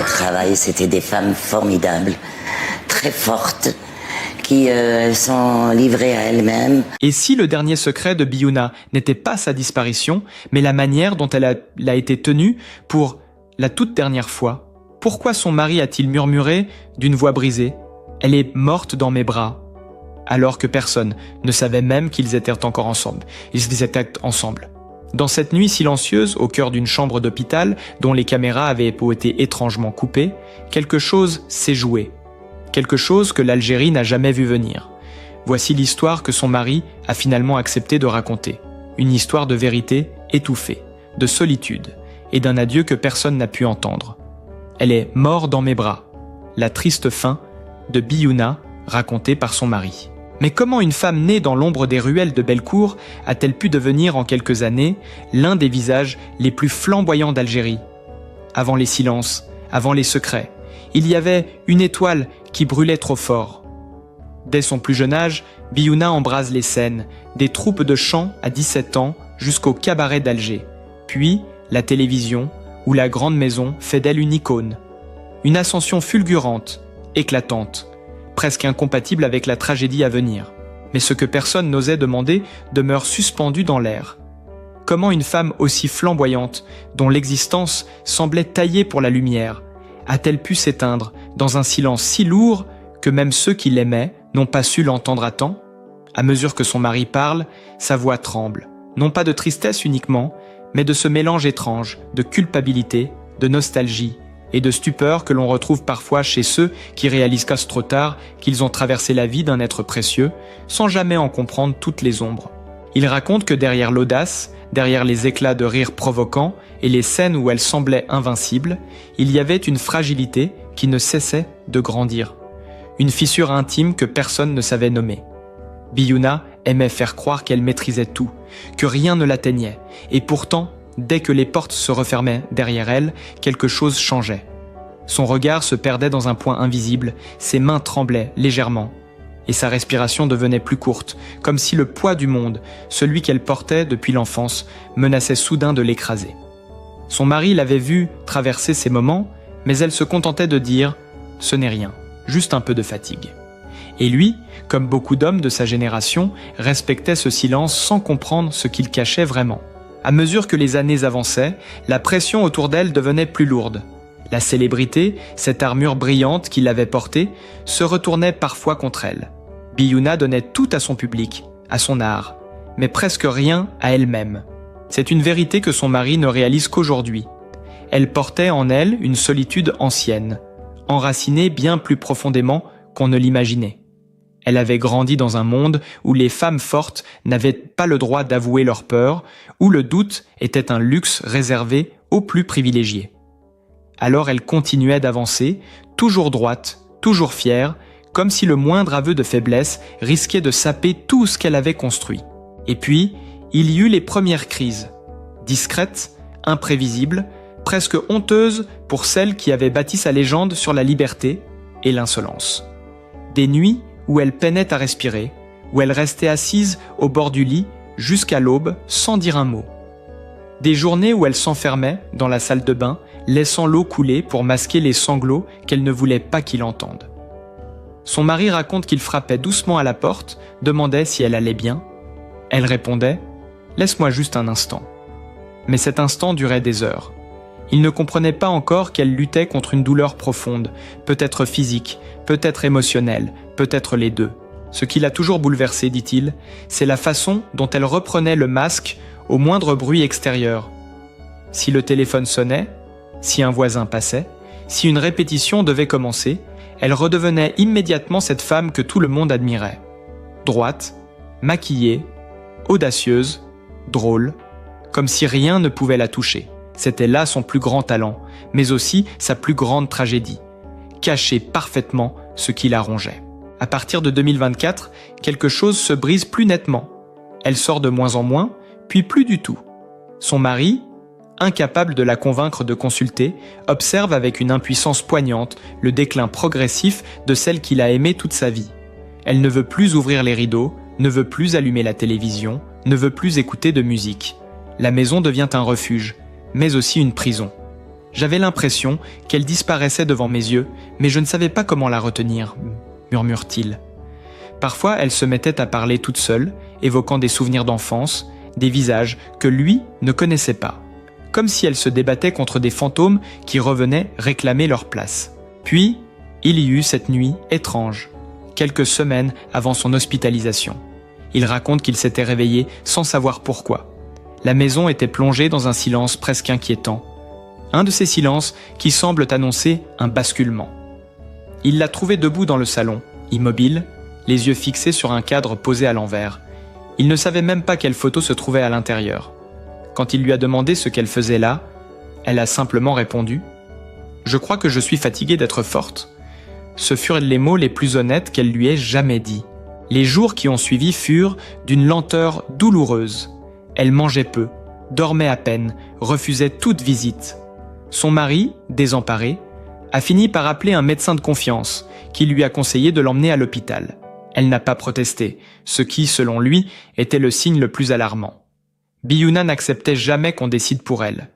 travail. C'était des femmes formidables, très fortes, qui sont livrées à elles-mêmes. Et si le dernier secret de Biouna n'était pas sa disparition, mais la manière dont elle a été tenue pour la toute dernière fois, pourquoi son mari a-t-il murmuré d'une voix brisée « Elle est morte dans mes bras », alors que personne ne savait même qu'ils étaient encore ensemble. Ils étaient ensemble. Dans cette nuit silencieuse, au cœur d'une chambre d'hôpital, dont les caméras avaient été étrangement coupées, quelque chose s'est joué. Quelque chose que l'Algérie n'a jamais vu venir. Voici l'histoire que son mari a finalement accepté de raconter. Une histoire de vérité étouffée, de solitude, et d'un adieu que personne n'a pu entendre. Elle est morte dans mes bras. La triste fin de Biouna, racontée par son mari. Mais comment une femme née dans l'ombre des ruelles de Bellecour a-t-elle pu devenir en quelques années l'un des visages les plus flamboyants d'Algérie? Avant les silences, avant les secrets, il y avait une étoile qui brûlait trop fort. Dès son plus jeune âge, Biouna embrase les scènes, des troupes de chant à 17 ans jusqu'au cabaret d'Alger, puis la télévision où la grande maison fait d'elle une icône. Une ascension fulgurante, éclatante, presque incompatible avec la tragédie à venir. Mais ce que personne n'osait demander demeure suspendu dans l'air. Comment une femme aussi flamboyante, dont l'existence semblait taillée pour la lumière, a-t-elle pu s'éteindre dans un silence si lourd que même ceux qui l'aimaient n'ont pas su l'entendre à temps? À mesure que son mari parle, sa voix tremble, non pas de tristesse uniquement, mais de ce mélange étrange de culpabilité, de nostalgie et de stupeur que l'on retrouve parfois chez ceux qui réalisent qu'à trop tard qu'ils ont traversé la vie d'un être précieux, sans jamais en comprendre toutes les ombres. Il raconte que derrière l'audace, derrière les éclats de rire provoquants et les scènes où elle semblait invincible, il y avait une fragilité qui ne cessait de grandir. Une fissure intime que personne ne savait nommer. Biouna aimait faire croire qu'elle maîtrisait tout, que rien ne l'atteignait, et pourtant, dès que les portes se refermaient derrière elle, quelque chose changeait. Son regard se perdait dans un point invisible, ses mains tremblaient légèrement, et sa respiration devenait plus courte, comme si le poids du monde, celui qu'elle portait depuis l'enfance, menaçait soudain de l'écraser. Son mari l'avait vue traverser ces moments, mais elle se contentait de dire « ce n'est rien, juste un peu de fatigue ». Et lui, comme beaucoup d'hommes de sa génération, respectait ce silence sans comprendre ce qu'il cachait vraiment. À mesure que les années avançaient, la pression autour d'elle devenait plus lourde. La célébrité, cette armure brillante qu'il avait portée, se retournait parfois contre elle. Biouna donnait tout à son public, à son art, mais presque rien à elle-même. C'est une vérité que son mari ne réalise qu'aujourd'hui. Elle portait en elle une solitude ancienne, enracinée bien plus profondément qu'on ne l'imaginait. Elle avait grandi dans un monde où les femmes fortes n'avaient pas le droit d'avouer leur peur, où le doute était un luxe réservé aux plus privilégiés. Alors elle continuait d'avancer, toujours droite, toujours fière, comme si le moindre aveu de faiblesse risquait de saper tout ce qu'elle avait construit. Et puis, il y eut les premières crises, discrètes, imprévisibles, presque honteuses pour celle qui avait bâti sa légende sur la liberté et l'insolence. Des nuits où elle peinait à respirer, où elle restait assise au bord du lit jusqu'à l'aube sans dire un mot. Des journées où elle s'enfermait dans la salle de bain, laissant l'eau couler pour masquer les sanglots qu'elle ne voulait pas qu'il entende. Son mari raconte qu'il frappait doucement à la porte, demandait si elle allait bien. Elle répondait « Laisse-moi juste un instant ». Mais cet instant durait des heures. Il ne comprenait pas encore qu'elle luttait contre une douleur profonde, peut-être physique, peut-être émotionnelle, peut-être les deux. Ce qui l'a toujours bouleversée, dit-il, c'est la façon dont elle reprenait le masque au moindre bruit extérieur. Si le téléphone sonnait, si un voisin passait, si une répétition devait commencer, elle redevenait immédiatement cette femme que tout le monde admirait. Droite, maquillée, audacieuse, drôle, comme si rien ne pouvait la toucher. C'était là son plus grand talent, mais aussi sa plus grande tragédie. Cacher parfaitement ce qui la rongeait. À partir de 2024, quelque chose se brise plus nettement. Elle sort de moins en moins, puis plus du tout. Son mari, incapable de la convaincre de consulter, observe avec une impuissance poignante le déclin progressif de celle qu'il a aimée toute sa vie. Elle ne veut plus ouvrir les rideaux, ne veut plus allumer la télévision, ne veut plus écouter de musique. La maison devient un refuge, mais aussi une prison. J'avais l'impression qu'elle disparaissait devant mes yeux, mais je ne savais pas comment la retenir, murmure-t-il. Parfois, elle se mettait à parler toute seule, évoquant des souvenirs d'enfance, des visages que lui ne connaissait pas, comme si elle se débattait contre des fantômes qui revenaient réclamer leur place. Puis, il y eut cette nuit étrange, quelques semaines avant son hospitalisation. Il raconte qu'il s'était réveillé sans savoir pourquoi. La maison était plongée dans un silence presque inquiétant. Un de ces silences qui semblent annoncer un basculement. Il l'a trouvée debout dans le salon, immobile, les yeux fixés sur un cadre posé à l'envers. Il ne savait même pas quelle photo se trouvait à l'intérieur. Quand il lui a demandé ce qu'elle faisait là, elle a simplement répondu « Je crois que je suis fatiguée d'être forte ». Ce furent les mots les plus honnêtes qu'elle lui ait jamais dits. Les jours qui ont suivi furent d'une lenteur douloureuse. Elle mangeait peu, dormait à peine, refusait toute visite. Son mari, désemparé, a fini par appeler un médecin de confiance qui lui a conseillé de l'emmener à l'hôpital. Elle n'a pas protesté, ce qui, selon lui, était le signe le plus alarmant. Biouna n'acceptait jamais qu'on décide pour elle.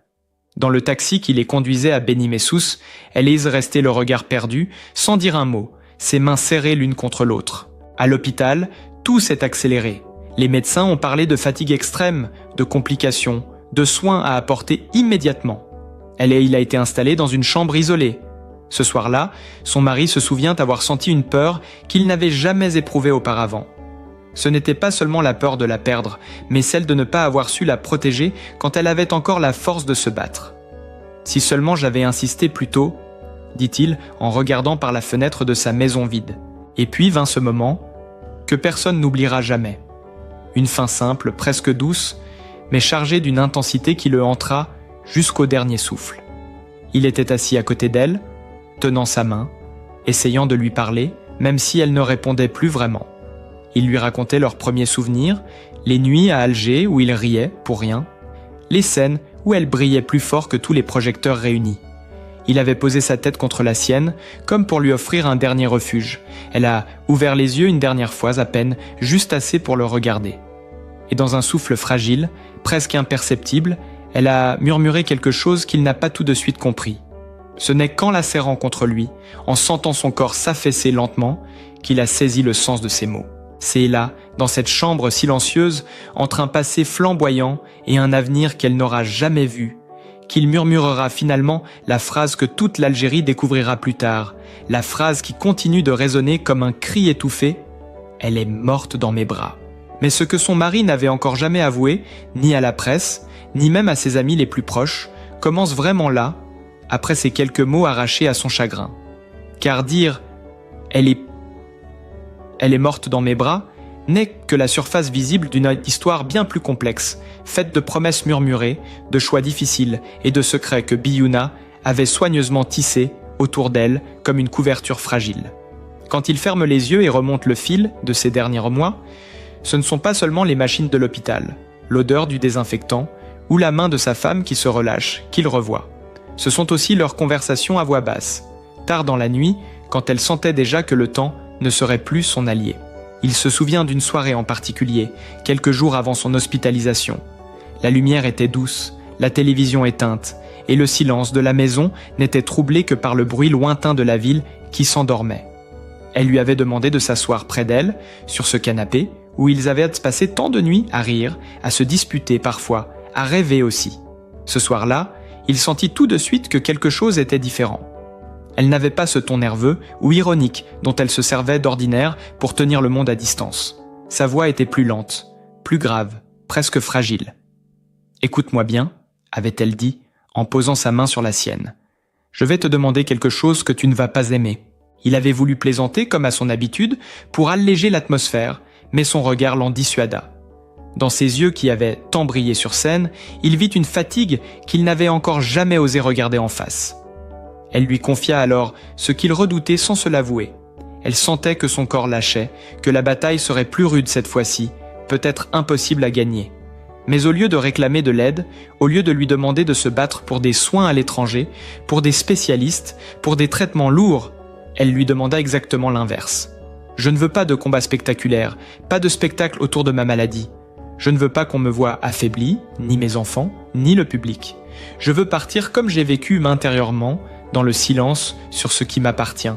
Dans le taxi qui les conduisait à Beni Messous, elle est restée le regard perdu, sans dire un mot, ses mains serrées l'une contre l'autre. À l'hôpital, tout s'est accéléré. Les médecins ont parlé de fatigue extrême, de complications, de soins à apporter immédiatement. Il a été installé dans une chambre isolée. Ce soir-là, son mari se souvient avoir senti une peur qu'il n'avait jamais éprouvée auparavant. Ce n'était pas seulement la peur de la perdre, mais celle de ne pas avoir su la protéger quand elle avait encore la force de se battre. « Si seulement j'avais insisté plus tôt », dit-il en regardant par la fenêtre de sa maison vide. Et puis vint ce moment que personne n'oubliera jamais. Une fin simple, presque douce, mais chargée d'une intensité qui le hantera jusqu'au dernier souffle. Il était assis à côté d'elle, tenant sa main, essayant de lui parler, même si elle ne répondait plus vraiment. Il lui racontait leurs premiers souvenirs, les nuits à Alger où il riait pour rien, les scènes où elle brillait plus fort que tous les projecteurs réunis. Il avait posé sa tête contre la sienne, comme pour lui offrir un dernier refuge. Elle a ouvert les yeux une dernière fois à peine, juste assez pour le regarder. Et dans un souffle fragile, presque imperceptible, elle a murmuré quelque chose qu'il n'a pas tout de suite compris. Ce n'est qu'en la serrant contre lui, en sentant son corps s'affaisser lentement, qu'il a saisi le sens de ses mots. C'est là, dans cette chambre silencieuse, entre un passé flamboyant et un avenir qu'elle n'aura jamais vu, qu'il murmurera finalement la phrase que toute l'Algérie découvrira plus tard, la phrase qui continue de résonner comme un cri étouffé « Elle est morte dans mes bras ». Mais ce que son mari n'avait encore jamais avoué, ni à la presse, ni même à ses amis les plus proches, commence vraiment là, après ces quelques mots arrachés à son chagrin. Car dire « Elle est morte dans mes bras » n'est que la surface visible d'une histoire bien plus complexe, faite de promesses murmurées, de choix difficiles et de secrets que Biouna avait soigneusement tissés autour d'elle comme une couverture fragile. Quand il ferme les yeux et remonte le fil de ces derniers mois, ce ne sont pas seulement les machines de l'hôpital, l'odeur du désinfectant ou la main de sa femme qui se relâche, qu'il revoit. Ce sont aussi leurs conversations à voix basse, tard dans la nuit, quand elle sentait déjà que le temps ne serait plus son allié. Il se souvient d'une soirée en particulier, quelques jours avant son hospitalisation. La lumière était douce, la télévision éteinte, et le silence de la maison n'était troublé que par le bruit lointain de la ville qui s'endormait. Elle lui avait demandé de s'asseoir près d'elle, sur ce canapé, où ils avaient passé tant de nuits à rire, à se disputer parfois, à rêver aussi. Ce soir-là, il sentit tout de suite que quelque chose était différent. Elle n'avait pas ce ton nerveux ou ironique dont elle se servait d'ordinaire pour tenir le monde à distance. Sa voix était plus lente, plus grave, presque fragile. « Écoute-moi bien », avait-elle dit, en posant sa main sur la sienne. « Je vais te demander quelque chose que tu ne vas pas aimer. » Il avait voulu plaisanter comme à son habitude pour alléger l'atmosphère, mais son regard l'en dissuada. Dans ses yeux qui avaient tant brillé sur scène, il vit une fatigue qu'il n'avait encore jamais osé regarder en face. Elle lui confia alors ce qu'il redoutait sans se l'avouer. Elle sentait que son corps lâchait, que la bataille serait plus rude cette fois-ci, peut-être impossible à gagner. Mais au lieu de réclamer de l'aide, au lieu de lui demander de se battre pour des soins à l'étranger, pour des spécialistes, pour des traitements lourds, elle lui demanda exactement l'inverse. « Je ne veux pas de combat spectaculaire, pas de spectacle autour de ma maladie. Je ne veux pas qu'on me voie affaibli, ni mes enfants, ni le public. Je veux partir comme j'ai vécu intérieurement, dans le silence, sur ce qui m'appartient.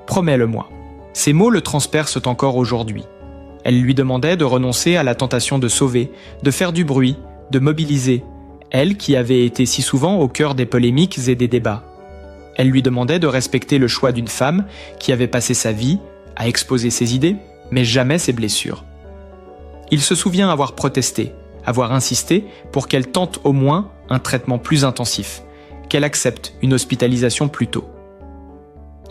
Promets-le-moi. » Ces mots le transpercent encore aujourd'hui. Elle lui demandait de renoncer à la tentation de sauver, de faire du bruit, de mobiliser, elle qui avait été si souvent au cœur des polémiques et des débats. Elle lui demandait de respecter le choix d'une femme qui avait passé sa vie à exposer ses idées, mais jamais ses blessures. Il se souvient avoir protesté, avoir insisté pour qu'elle tente au moins un traitement plus intensif, qu'elle accepte une hospitalisation plus tôt.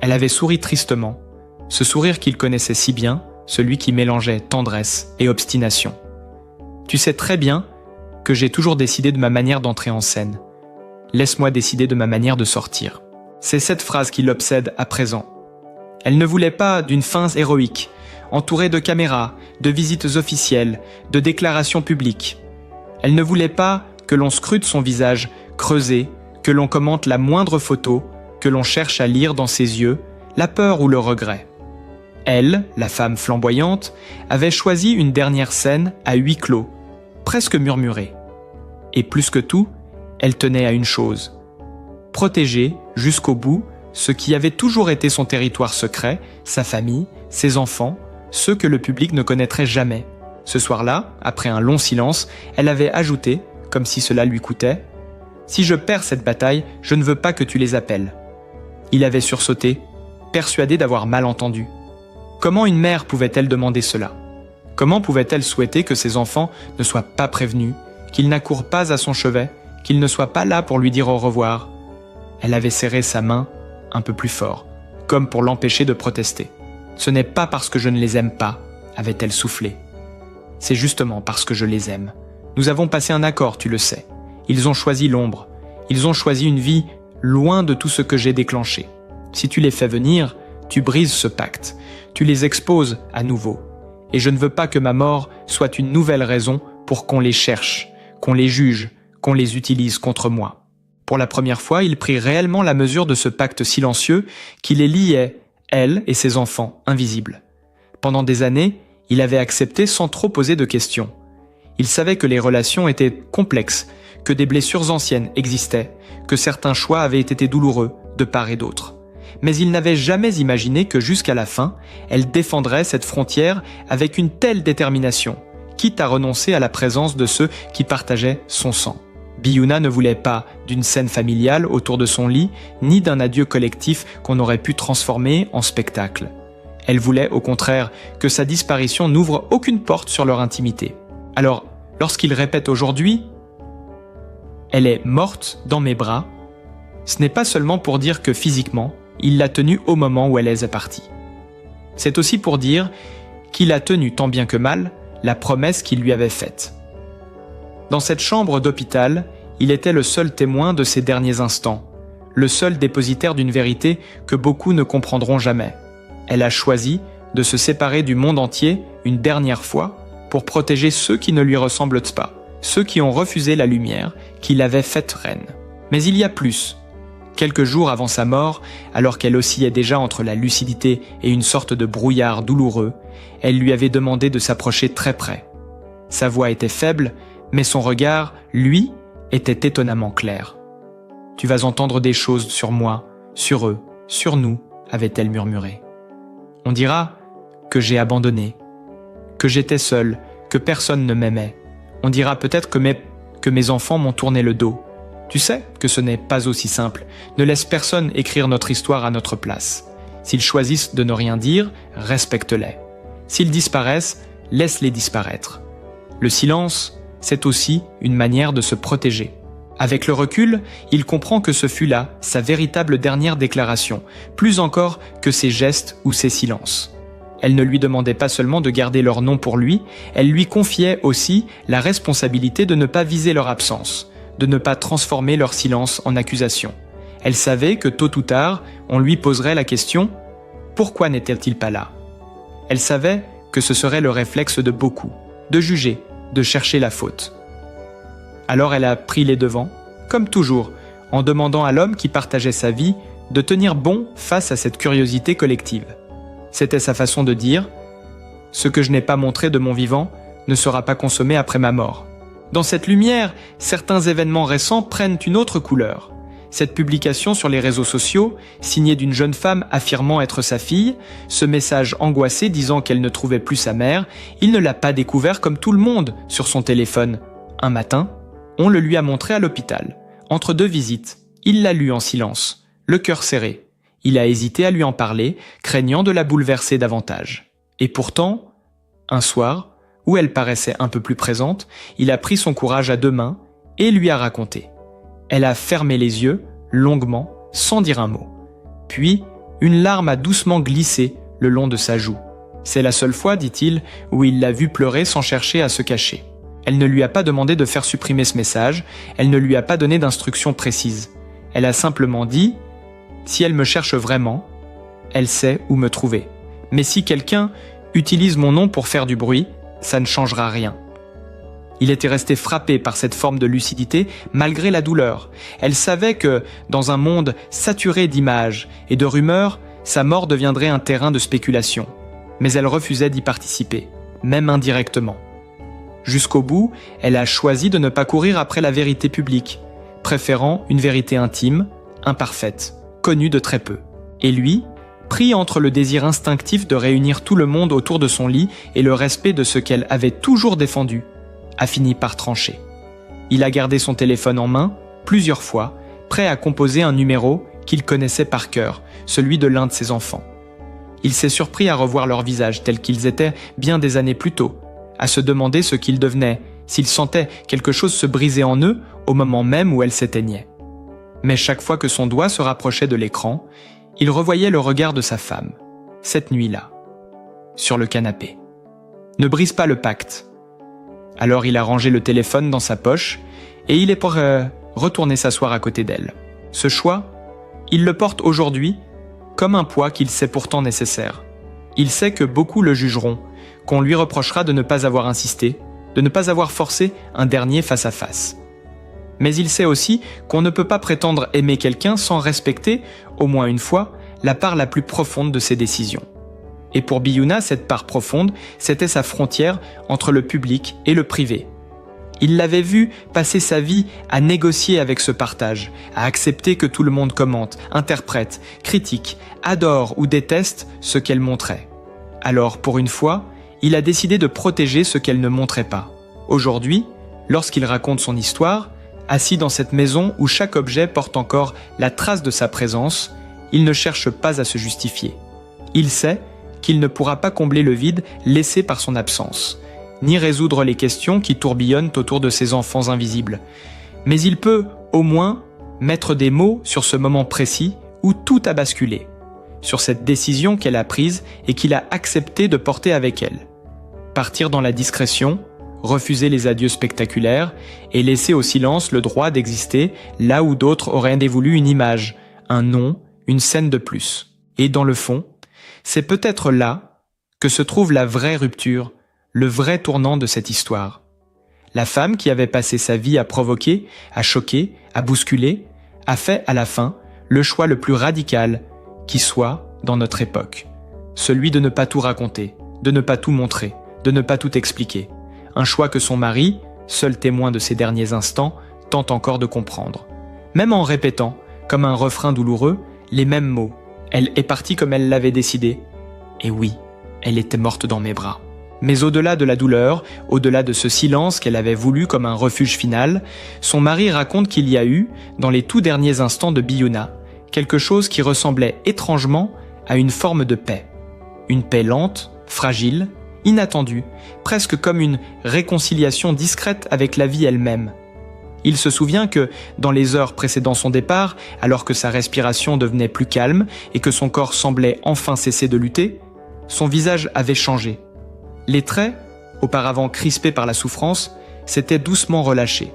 Elle avait souri tristement, ce sourire qu'il connaissait si bien, celui qui mélangeait tendresse et obstination. « Tu sais très bien que j'ai toujours décidé de ma manière d'entrer en scène. Laisse-moi décider de ma manière de sortir. » C'est cette phrase qui l'obsède à présent. Elle ne voulait pas d'une fin héroïque, entourée de caméras, de visites officielles, de déclarations publiques. Elle ne voulait pas que l'on scrute son visage creusé, que l'on commente la moindre photo, que l'on cherche à lire dans ses yeux la peur ou le regret. Elle, la femme flamboyante, avait choisi une dernière scène à huis clos, presque murmurée. Et plus que tout, elle tenait à une chose: protéger jusqu'au bout ce qui avait toujours été son territoire secret, sa famille, ses enfants, ceux que le public ne connaîtrait jamais. Ce soir-là, après un long silence, elle avait ajouté, comme si cela lui coûtait: « Si je perds cette bataille, je ne veux pas que tu les appelles. » Il avait sursauté, persuadé d'avoir mal entendu. Comment une mère pouvait-elle demander cela? Comment pouvait-elle souhaiter que ses enfants ne soient pas prévenus, qu'ils n'accourent pas à son chevet, qu'ils ne soient pas là pour lui dire au revoir? Elle avait serré sa main un peu plus fort, comme pour l'empêcher de protester. « Ce n'est pas parce que je ne les aime pas, » avait-elle soufflé. « C'est justement parce que je les aime. Nous avons passé un accord, tu le sais. Ils ont choisi l'ombre. Ils ont choisi une vie loin de tout ce que j'ai déclenché. Si tu les fais venir, tu brises ce pacte. Tu les exposes à nouveau. Et je ne veux pas que ma mort soit une nouvelle raison pour qu'on les cherche, qu'on les juge, qu'on les utilise contre moi. » Pour la première fois, il prit réellement la mesure de ce pacte silencieux qui les liait, elle et ses enfants, invisibles. Pendant des années, il avait accepté sans trop poser de questions. Il savait que les relations étaient complexes, que des blessures anciennes existaient, que certains choix avaient été douloureux de part et d'autre. Mais il n'avait jamais imaginé que jusqu'à la fin, elle défendrait cette frontière avec une telle détermination, quitte à renoncer à la présence de ceux qui partageaient son sang. Biyuna ne voulait pas d'une scène familiale autour de son lit, ni d'un adieu collectif qu'on aurait pu transformer en spectacle. Elle voulait, au contraire, que sa disparition n'ouvre aucune porte sur leur intimité. Alors, lorsqu'il répète aujourd'hui « Elle est morte dans mes bras », ce n'est pas seulement pour dire que physiquement, il l'a tenue au moment où elle est partie. C'est aussi pour dire qu'il a tenu tant bien que mal la promesse qu'il lui avait faite. Dans cette chambre d'hôpital, il était le seul témoin de ses derniers instants, le seul dépositaire d'une vérité que beaucoup ne comprendront jamais. Elle a choisi de se séparer du monde entier une dernière fois pour protéger ceux qui ne lui ressemblent pas, ceux qui ont refusé la lumière qui l'avait faite reine. Mais il y a plus. Quelques jours avant sa mort, alors qu'elle oscillait déjà entre la lucidité et une sorte de brouillard douloureux, elle lui avait demandé de s'approcher très près. Sa voix était faible, mais son regard, lui, était étonnamment clair. « Tu vas entendre des choses sur moi, sur eux, sur nous, » avait-elle murmuré. « On dira que j'ai abandonné, que j'étais seule, que personne ne m'aimait. On dira peut-être que mes enfants m'ont tourné le dos. Tu sais que ce n'est pas aussi simple. Ne laisse personne écrire notre histoire à notre place. S'ils choisissent de ne rien dire, respecte-les. S'ils disparaissent, laisse-les disparaître. Le silence, c'est aussi une manière de se protéger. » Avec le recul, il comprend que ce fut là sa véritable dernière déclaration, plus encore que ses gestes ou ses silences. Elle ne lui demandait pas seulement de garder leur nom pour lui, elle lui confiait aussi la responsabilité de ne pas viser leur absence, de ne pas transformer leur silence en accusation. Elle savait que tôt ou tard, on lui poserait la question « Pourquoi n'était-il pas là ?» Elle savait que ce serait le réflexe de beaucoup, de juger, de chercher la faute. Alors elle a pris les devants, comme toujours, en demandant à l'homme qui partageait sa vie de tenir bon face à cette curiosité collective. C'était sa façon de dire « Ce que je n'ai pas montré de mon vivant ne sera pas consommé après ma mort. Dans cette lumière, certains événements récents prennent une autre couleur. Cette publication sur les réseaux sociaux, signée d'une jeune femme affirmant être sa fille, ce message angoissé disant qu'elle ne trouvait plus sa mère, il ne l'a pas découvert comme tout le monde sur son téléphone. Un matin, on le lui a montré à l'hôpital. Entre deux visites, il l'a lu en silence, le cœur serré. Il a hésité à lui en parler, craignant de la bouleverser davantage. Et pourtant, un soir, où elle paraissait un peu plus présente, il a pris son courage à deux mains et lui a raconté. Elle a fermé les yeux, longuement, sans dire un mot. Puis, une larme a doucement glissé le long de sa joue. C'est la seule fois, dit-il, où il l'a vue pleurer sans chercher à se cacher. Elle ne lui a pas demandé de faire supprimer ce message, elle ne lui a pas donné d'instructions précises. Elle a simplement dit « Si elle me cherche vraiment, elle sait où me trouver. Mais si quelqu'un utilise mon nom pour faire du bruit, ça ne changera rien. » Il était resté frappé par cette forme de lucidité malgré la douleur. Elle savait que, dans un monde saturé d'images et de rumeurs, sa mort deviendrait un terrain de spéculation. Mais elle refusait d'y participer, même indirectement. Jusqu'au bout, elle a choisi de ne pas courir après la vérité publique, préférant une vérité intime, imparfaite, connue de très peu. Et lui, pris entre le désir instinctif de réunir tout le monde autour de son lit et le respect de ce qu'elle avait toujours défendu, a fini par trancher. Il a gardé son téléphone en main, plusieurs fois, prêt à composer un numéro qu'il connaissait par cœur, celui de l'un de ses enfants. Il s'est surpris à revoir leurs visages tels qu'ils étaient bien des années plus tôt, à se demander ce qu'ils devenaient, s'il sentait quelque chose se briser en eux au moment même où elle s'éteignait. Mais chaque fois que son doigt se rapprochait de l'écran, il revoyait le regard de sa femme, cette nuit-là, sur le canapé. Ne brise pas le pacte. Alors il a rangé le téléphone dans sa poche et il est pour retourner s'asseoir à côté d'elle. Ce choix, il le porte aujourd'hui comme un poids qu'il sait pourtant nécessaire. Il sait que beaucoup le jugeront, qu'on lui reprochera de ne pas avoir insisté, de ne pas avoir forcé un dernier face-à-face. Mais il sait aussi qu'on ne peut pas prétendre aimer quelqu'un sans respecter, au moins une fois, la part la plus profonde de ses décisions. Et pour Biouna, cette part profonde, c'était sa frontière entre le public et le privé. Il l'avait vue passer sa vie à négocier avec ce partage, à accepter que tout le monde commente, interprète, critique, adore ou déteste ce qu'elle montrait. Alors, pour une fois, il a décidé de protéger ce qu'elle ne montrait pas. Aujourd'hui, lorsqu'il raconte son histoire, assis dans cette maison où chaque objet porte encore la trace de sa présence, il ne cherche pas à se justifier. Il sait qu'il ne pourra pas combler le vide laissé par son absence, ni résoudre les questions qui tourbillonnent autour de ses enfants invisibles. Mais il peut, au moins, mettre des mots sur ce moment précis où tout a basculé, sur cette décision qu'elle a prise et qu'il a accepté de porter avec elle. Partir dans la discrétion, refuser les adieux spectaculaires et laisser au silence le droit d'exister là où d'autres auraient dévolu une image, un nom, une scène de plus. Et dans le fond, c'est peut-être là que se trouve la vraie rupture, le vrai tournant de cette histoire. La femme qui avait passé sa vie à provoquer, à choquer, à bousculer, a fait à la fin le choix le plus radical qui soit dans notre époque. Celui de ne pas tout raconter, de ne pas tout montrer, de ne pas tout expliquer. Un choix que son mari, seul témoin de ses derniers instants, tente encore de comprendre. Même en répétant, comme un refrain douloureux, les mêmes mots. Elle est partie comme elle l'avait décidé. Et oui, elle était morte dans mes bras. Mais au-delà de la douleur, au-delà de ce silence qu'elle avait voulu comme un refuge final, son mari raconte qu'il y a eu, dans les tout derniers instants de Biouna, quelque chose qui ressemblait étrangement à une forme de paix. Une paix lente, fragile, inattendue, presque comme une réconciliation discrète avec la vie elle-même. Il se souvient que, dans les heures précédant son départ, alors que sa respiration devenait plus calme et que son corps semblait enfin cesser de lutter, son visage avait changé. Les traits, auparavant crispés par la souffrance, s'étaient doucement relâchés.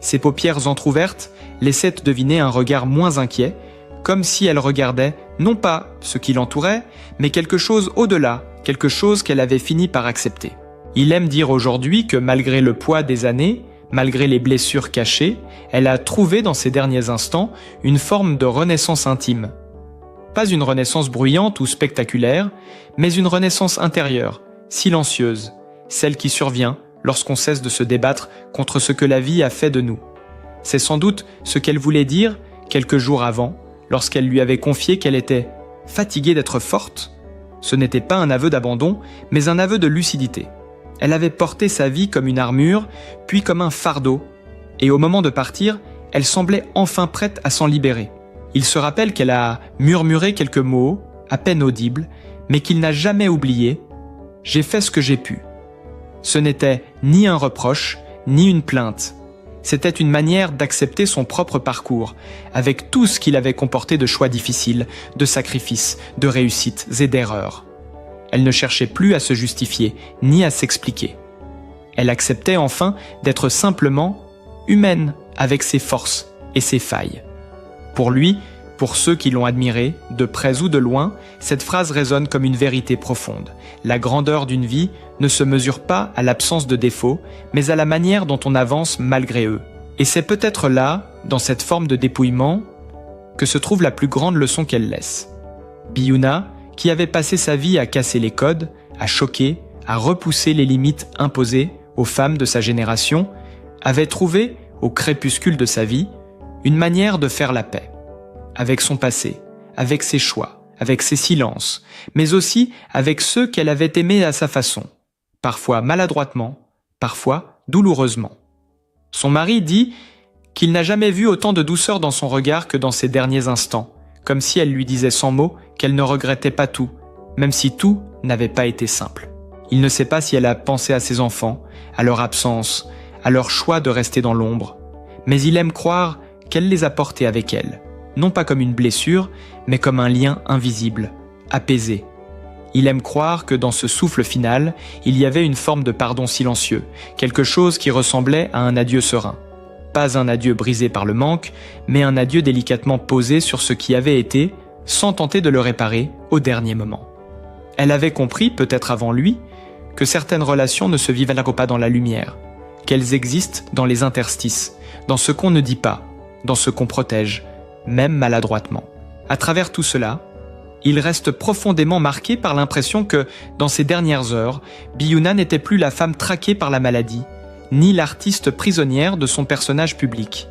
Ses paupières entr'ouvertes laissaient deviner un regard moins inquiet, comme si elle regardait non pas ce qui l'entourait, mais quelque chose au-delà, quelque chose qu'elle avait fini par accepter. Il aime dire aujourd'hui que malgré le poids des années, malgré les blessures cachées, elle a trouvé dans ces derniers instants une forme de renaissance intime. Pas une renaissance bruyante ou spectaculaire, mais une renaissance intérieure, silencieuse, celle qui survient lorsqu'on cesse de se débattre contre ce que la vie a fait de nous. C'est sans doute ce qu'elle voulait dire quelques jours avant, lorsqu'elle lui avait confié qu'elle était fatiguée d'être forte. Ce n'était pas un aveu d'abandon, mais un aveu de lucidité. Elle avait porté sa vie comme une armure, puis comme un fardeau, et au moment de partir, elle semblait enfin prête à s'en libérer. Il se rappelle qu'elle a murmuré quelques mots, à peine audibles, mais qu'il n'a jamais oublié « J'ai fait ce que j'ai pu ». Ce n'était ni un reproche, ni une plainte. C'était une manière d'accepter son propre parcours, avec tout ce qu'il avait comporté de choix difficiles, de sacrifices, de réussites et d'erreurs. Elle ne cherchait plus à se justifier, ni à s'expliquer. Elle acceptait enfin d'être simplement humaine, avec ses forces et ses failles. Pour lui, pour ceux qui l'ont admirée, de près ou de loin, cette phrase résonne comme une vérité profonde. La grandeur d'une vie ne se mesure pas à l'absence de défauts, mais à la manière dont on avance malgré eux. Et c'est peut-être là, dans cette forme de dépouillement, que se trouve la plus grande leçon qu'elle laisse. Biouna, qui avait passé sa vie à casser les codes, à choquer, à repousser les limites imposées aux femmes de sa génération, avait trouvé, au crépuscule de sa vie, une manière de faire la paix. Avec son passé, avec ses choix, avec ses silences, mais aussi avec ceux qu'elle avait aimés à sa façon, parfois maladroitement, parfois douloureusement. Son mari dit qu'il n'a jamais vu autant de douceur dans son regard que dans ces derniers instants, comme si elle lui disait sans mots qu'elle ne regrettait pas tout, même si tout n'avait pas été simple. Il ne sait pas si elle a pensé à ses enfants, à leur absence, à leur choix de rester dans l'ombre, mais il aime croire qu'elle les a portés avec elle, non pas comme une blessure, mais comme un lien invisible, apaisé. Il aime croire que dans ce souffle final, il y avait une forme de pardon silencieux, quelque chose qui ressemblait à un adieu serein. Pas un adieu brisé par le manque, mais un adieu délicatement posé sur ce qui avait été, sans tenter de le réparer au dernier moment. Elle avait compris, peut-être avant lui, que certaines relations ne se vivent pas dans la lumière, qu'elles existent dans les interstices, dans ce qu'on ne dit pas, dans ce qu'on protège, même maladroitement. À travers tout cela, il reste profondément marqué par l'impression que, dans ces dernières heures, Biouna n'était plus la femme traquée par la maladie, ni l'artiste prisonnière de son personnage public.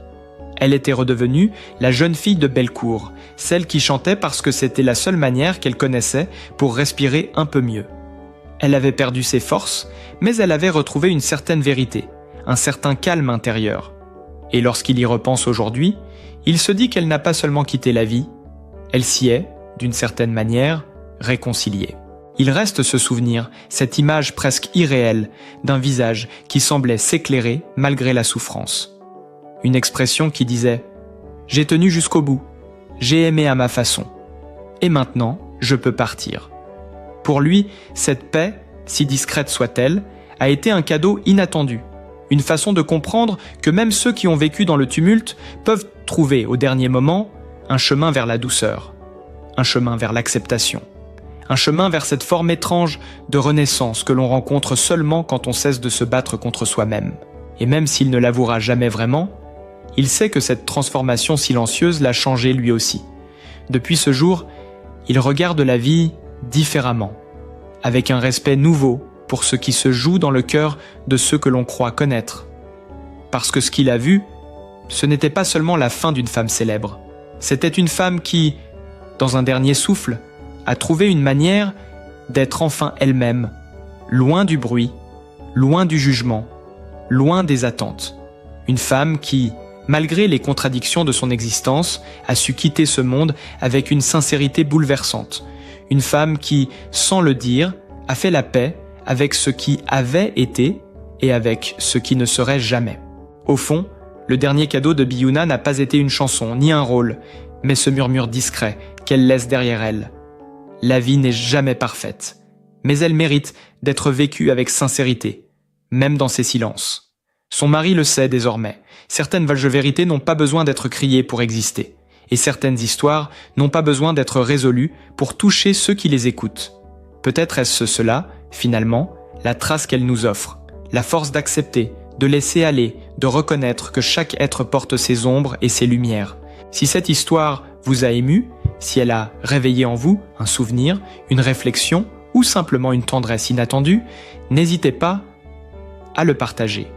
Elle était redevenue la jeune fille de Bellecour, celle qui chantait parce que c'était la seule manière qu'elle connaissait pour respirer un peu mieux. Elle avait perdu ses forces, mais elle avait retrouvé une certaine vérité, un certain calme intérieur. Et lorsqu'il y repense aujourd'hui, il se dit qu'elle n'a pas seulement quitté la vie, elle s'y est, d'une certaine manière, réconciliée. Il reste ce souvenir, cette image presque irréelle d'un visage qui semblait s'éclairer malgré la souffrance. Une expression qui disait « J'ai tenu jusqu'au bout, j'ai aimé à ma façon, et maintenant je peux partir ». Pour lui, cette paix, si discrète soit-elle, a été un cadeau inattendu, une façon de comprendre que même ceux qui ont vécu dans le tumulte peuvent trouver au dernier moment un chemin vers la douceur, un chemin vers l'acceptation, un chemin vers cette forme étrange de renaissance que l'on rencontre seulement quand on cesse de se battre contre soi-même. Et même s'il ne l'avouera jamais vraiment, il sait que cette transformation silencieuse l'a changé lui aussi. Depuis ce jour, il regarde la vie différemment, avec un respect nouveau pour ce qui se joue dans le cœur de ceux que l'on croit connaître. Parce que ce qu'il a vu, ce n'était pas seulement la fin d'une femme célèbre, c'était une femme qui, dans un dernier souffle, a trouvé une manière d'être enfin elle-même, loin du bruit, loin du jugement, loin des attentes. Une femme qui, malgré les contradictions de son existence, a su quitter ce monde avec une sincérité bouleversante. Une femme qui, sans le dire, a fait la paix avec ce qui avait été et avec ce qui ne serait jamais. Au fond, le dernier cadeau de Biouna n'a pas été une chanson, ni un rôle, mais ce murmure discret qu'elle laisse derrière elle. La vie n'est jamais parfaite, mais elle mérite d'être vécue avec sincérité, même dans ses silences. Son mari le sait désormais, certaines vérités n'ont pas besoin d'être criées pour exister, et certaines histoires n'ont pas besoin d'être résolues pour toucher ceux qui les écoutent. Peut-être est-ce cela, finalement, la trace qu'elle nous offre, la force d'accepter, de laisser aller, de reconnaître que chaque être porte ses ombres et ses lumières. Si cette histoire vous a ému, si elle a réveillé en vous un souvenir, une réflexion ou simplement une tendresse inattendue, n'hésitez pas à le partager.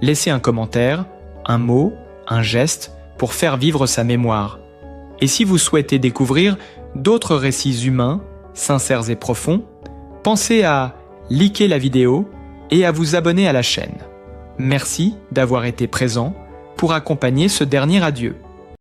Laissez un commentaire, un mot, un geste pour faire vivre sa mémoire. Et si vous souhaitez découvrir d'autres récits humains, sincères et profonds, pensez à liker la vidéo et à vous abonner à la chaîne. Merci d'avoir été présent pour accompagner ce dernier adieu.